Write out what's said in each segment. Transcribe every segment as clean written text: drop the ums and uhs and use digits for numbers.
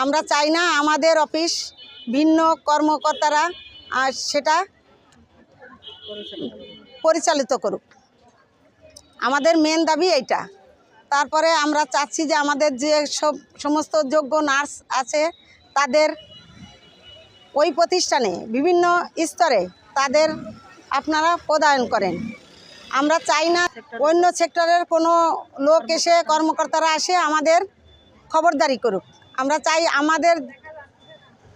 আমরা চাই না আমাদের অফিস ভিন্ন কর্মকর্তারা সেটা পরিচালিত করুক। আমাদের মেন দাবি এইটা। তারপরে আমরা চাচ্ছি যে আমাদের যে সমস্ত যোগ্য নার্স আছে তাদের ওই প্রতিষ্ঠানে বিভিন্ন স্তরে তাদের আপনারা প্রদান করেন। আমরা চাই না অন্য সেক্টরের কোনো লোক এসে কর্মকর্তারা এসে আমাদের খবরদারি করুক। আমরা চাই আমাদের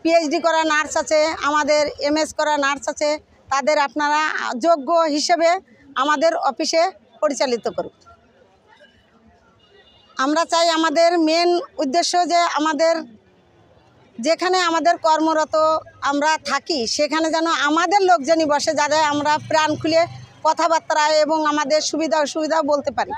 পিএইচডি করা নার্স আছে, আমাদের এমএস করা নার্স আছে, তাদের আপনারা যোগ্য হিসেবে আমাদের অফিসে পরিচালিত করুক। আমরা চাই আমাদের মেন উদ্দেশ্য যে আমাদের যেখানে আমাদের কর্মরত আমরা থাকি সেখানে যেন আমাদের লোকজনই বসে, যাতে আমরা প্রাণ খুলে কথাবার্তা এবং আমাদের সুবিধা অসুবিধা বলতে পারি।